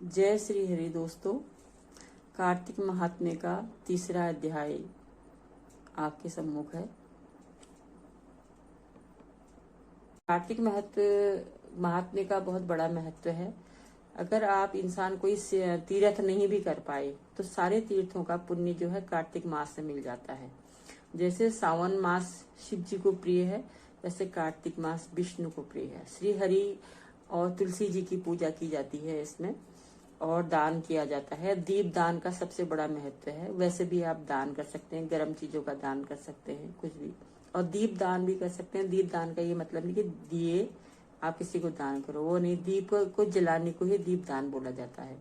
जय श्री हरि दोस्तों। कार्तिक महात्म्य का तीसरा अध्याय आपके सम्मुख है। कार्तिक महात्म्य का बहुत बड़ा महत्व है। अगर आप इंसान कोई तीर्थ नहीं भी कर पाए तो सारे तीर्थों का पुण्य जो है कार्तिक मास से मिल जाता है। जैसे सावन मास शिव जी को प्रिय है, वैसे कार्तिक मास विष्णु को प्रिय है। श्री हरि और तुलसी जी की पूजा की जाती है इसमें, और दान किया जाता है। दीप दान का सबसे बड़ा महत्व है। वैसे भी आप दान कर सकते हैं, गर्म चीजों का दान कर सकते हैं, कुछ भी, और दीप दान भी कर सकते हैं। दीप दान का ये मतलब नहीं कि दिए आप किसी को दान करो, वो नहीं, दीप को जलाने को ही दीप दान बोला जाता है।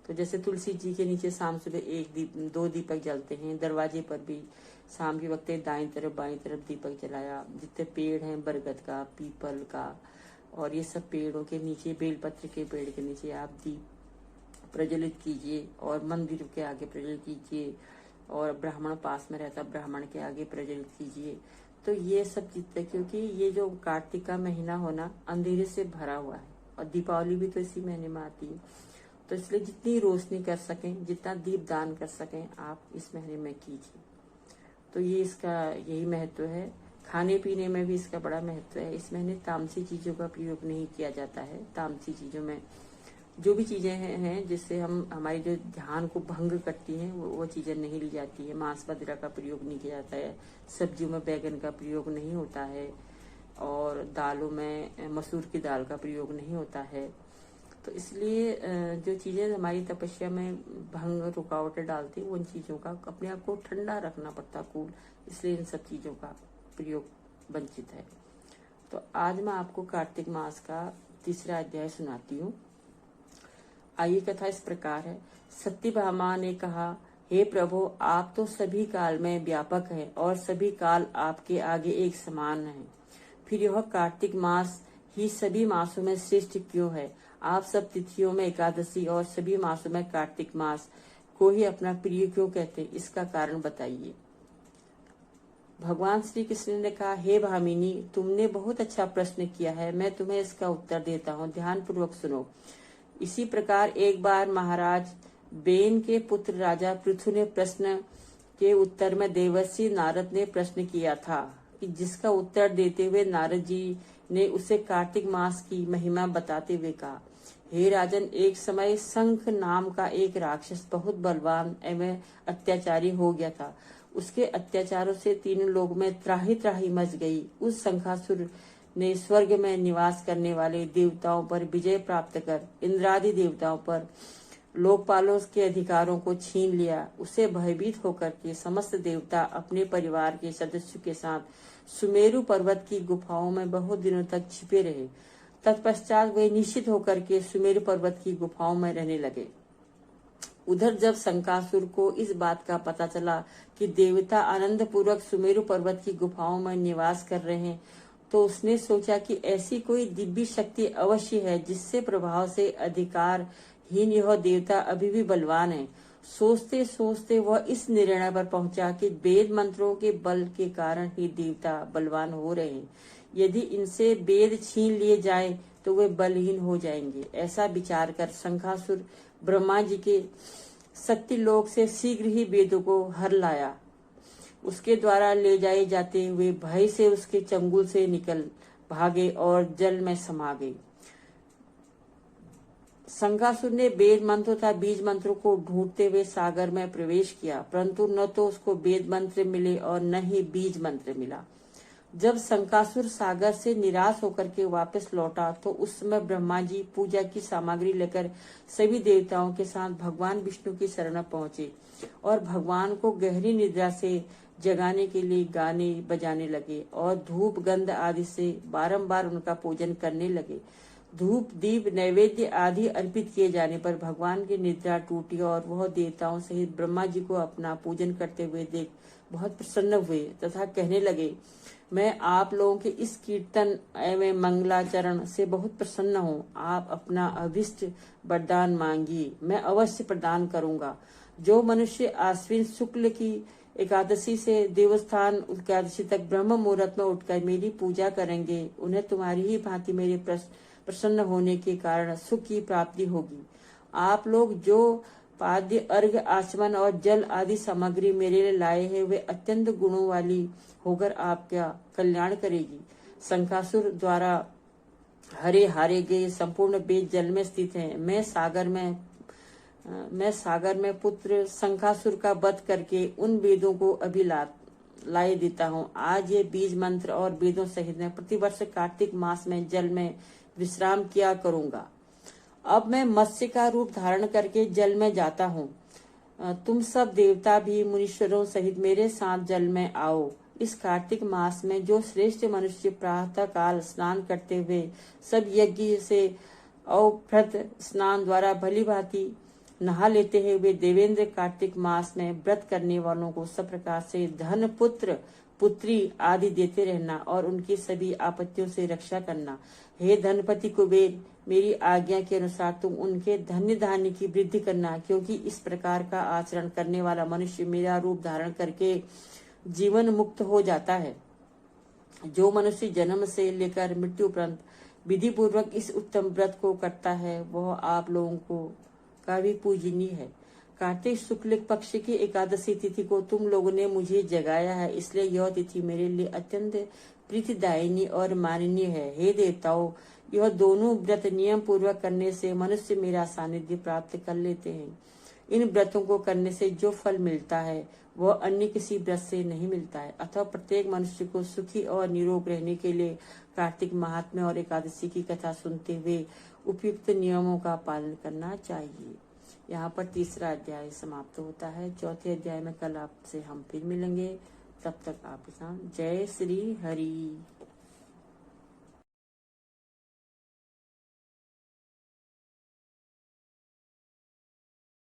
तो जैसे तुलसी जी के नीचे शाम सुबह एक दीप, 2 दीपक जलते हैं। दरवाजे पर भी शाम के वक्त दाईं तरफ बाईं तरफ दीपक जलाया। जितने पेड़ हैं बरगद का, पीपल का, और ये सब पेड़ों के नीचे, बेलपत्र के पेड़ के नीचे आप दीप प्रज्वलित कीजिए, और मंदिर के आगे प्रज्वलित कीजिए, और ब्राह्मण पास में रहता ब्राह्मण के आगे प्रज्वलित कीजिए। तो ये सब चीजें, क्योंकि ये जो कार्तिक का महीना होना अंधेरे से भरा हुआ है, और दीपावली भी तो इसी महीने में आती है, तो इसलिए जितनी रोशनी कर सकें, जितना दीप दान कर सकें आप इस महीने में कीजिए। तो ये इसका यही महत्व है। खाने पीने में भी इसका बड़ा महत्व है। इस महीने तामसी चीजों का प्रयोग नहीं किया जाता है। तामसी चीजों में जो भी चीजें हैं जिससे हमारी जो ध्यान को भंग करती हैं वो चीजें नहीं ली जाती है। मांस वगैरह का प्रयोग नहीं किया जाता है। सब्जियों में बैगन का प्रयोग नहीं होता है, और दालों में मसूर की दाल का प्रयोग नहीं होता है। तो इसलिए जो चीजें हमारी तपस्या में भंग रुकावटें डालती, उन चीजों का अपने आप को ठंडा रखना पड़ता, कूल, इसलिए इन सब चीजों का प्रयोग वंचित है। तो आज मैं आपको कार्तिक मास का तीसरा अध्याय सुनाती हूँ। आइए, कथा इस प्रकार है। सत्यभामा ने कहा, हे प्रभु, आप तो सभी काल में व्यापक हैं और सभी काल आपके आगे एक समान हैं। फिर यह कार्तिक मास ही सभी मासों में श्रेष्ठ क्यों है? आप सब तिथियों में एकादशी और सभी मासों में कार्तिक मास को ही अपना प्रिय क्यों कहते? इसका कारण बताइए। भगवान श्री कृष्ण ने कहा, हे भामिनी, तुमने बहुत अच्छा प्रश्न किया है। मैं तुम्हें इसका उत्तर देता हूँ, ध्यान पूर्वक सुनो। इसी प्रकार एक बार महाराज बेन के पुत्र राजा पृथु ने प्रश्न के उत्तर में देवर्षि नारद ने प्रश्न किया था, कि जिसका उत्तर देते हुए नारद जी ने उसे कार्तिक मास की महिमा बताते हुए कहा, हे राजन, एक समय शंख नाम का एक राक्षस बहुत बलवान एवं अत्याचारी हो गया था। उसके अत्याचारों से तीनों लोग में त्राही त्राही मच गई। उस शंखासुर ने स्वर्ग में निवास करने वाले देवताओं पर विजय प्राप्त कर इंद्रादि देवताओं पर लोकपालों के अधिकारों को छीन लिया। उसे भयभीत होकर के समस्त देवता अपने परिवार के सदस्यों के साथ सुमेरु पर्वत की गुफाओं में बहुत दिनों तक छिपे रहे। तत्पश्चात वे निश्चित होकर के सुमेरु पर्वत की गुफाओं में रहने लगे। उधर जब शंकासुर को इस बात का पता चला कि देवता आनंद पूर्वक सुमेरु पर्वत की गुफाओं में निवास कर रहे हैं, तो उसने सोचा कि ऐसी कोई दिव्य शक्ति अवश्य है जिससे प्रभाव से अधिकारहीन यह देवता अभी भी बलवान है। सोचते सोचते वह इस निर्णय पर पहुंचा कि वेद मंत्रों के बल के कारण ही देवता बलवान हो रहे हैं। यदि इनसे वेद छीन लिए जाए तो वे बलहीन हो जाएंगे। ऐसा विचार कर शंखासुर ब्रह्मा जी के सत्यलोक से शीघ्र ही वेदों को हर लाया। उसके द्वारा ले जाए जाते हुए भय से उसके चंगुल से निकल भागे और जल में समा गए। शंखासुर ने वेद मंत्र तथा बीज मंत्रों को ढूंढते हुए सागर में प्रवेश किया, परंतु न तो उसको वेद मंत्र मिले और न ही बीज मंत्र मिला। जब शंखासुर सागर से निराश होकर के वापस लौटा तो उस समय ब्रह्मा जी पूजा की सामग्री लेकर सभी देवताओं के साथ भगवान विष्णु की शरण में पहुंचे और भगवान को गहरी निद्रा से जगाने के लिए गाने बजाने लगे और धूप गंध आदि से बारंबार उनका पूजन करने लगे। धूप दीप नैवेद्य आदि अर्पित किए जाने पर भगवान की निद्रा टूटी और वह देवताओं सहित ब्रह्मा जी को अपना पूजन करते हुए देख बहुत प्रसन्न हुए तथा कहने लगे, मैं आप लोगों के इस कीर्तन एवं मंगलाचरण से बहुत प्रसन्न हूँ। आप अपना अभिष्ट वरदान मांगिए, मैं अवश्य प्रदान करूंगा। जो मनुष्य आश्विन शुक्ल की एकादशी से देवस्थान एकादशी तक ब्रह्म मुहूर्त में उठकर मेरी पूजा करेंगे, उन्हें तुम्हारी ही भांति मेरे प्रसन्न होने के कारण सुख की प्राप्ति होगी। आप लोग जो पाद्य अर्घ आचमन और जल आदि सामग्री मेरे लिए लाए हैं वे अत्यंत गुणों वाली होकर आपका कल्याण करेगी। शंखासुर द्वारा हारे गए संपूर्ण वेद जल में स्थित हैं। मैं सागर में पुत्र शंखासुर का वध करके उन वेदों को अभी लाए देता हूँ। आज ये बीज मंत्र और वेदों सहित मैं प्रतिवर्ष कार्तिक मास में जल में विश्राम किया करूंगा। अब मैं मत्स्य का रूप धारण करके जल में जाता हूँ। तुम सब देवता भी मुनीश्वरों सहित मेरे साथ जल में आओ। इस कार्तिक मास में जो श्रेष्ठ मनुष्य प्रातः काल स्नान करते हुए सब यज्ञ से अवभृत स्नान द्वारा भली भांति नहा लेते हैं, वे देवेंद्र कार्तिक मास में व्रत करने वालों को सब प्रकार से धन, पुत्र, पुत्री आदि देते रहना और उनकी सभी आपत्तियों से रक्षा करना। हे धनपति कुबेर, मेरी आज्ञा के अनुसार तुम उनके धन्य धान्य की वृद्धि करना, क्योंकि इस प्रकार का आचरण करने वाला मनुष्य मेरा रूप धारण करके जीवन मुक्त हो जाता है। जो मनुष्य जन्म से लेकर मृत्यु पर्यंत विधि पूर्वक इस उत्तम व्रत को करता है वह आप लोगों को का भी पूजनीय है। कार्तिक शुक्ल पक्ष की एकादशी तिथि को तुम लोगों ने मुझे जगाया है, इसलिए यह तिथि मेरे लिए अत्यंत प्रीतिदायिनी और माननीय है। हे देवताओं, यह दोनों व्रत नियम पूर्वक करने से मनुष्य मेरा सानिध्य प्राप्त कर लेते हैं। इन व्रतों को करने से जो फल मिलता है वह अन्य किसी व्रत से नहीं मिलता है। अतः प्रत्येक मनुष्य को सुखी और निरोग रहने के लिए कार्तिक महात्म्य और एकादशी की कथा सुनते हुए उपयुक्त नियमों का पालन करना चाहिए। यहाँ पर तीसरा अध्याय समाप्त होता है। चौथे अध्याय में कल आपसे हम फिर मिलेंगे। तब तक आप जय श्री हरि।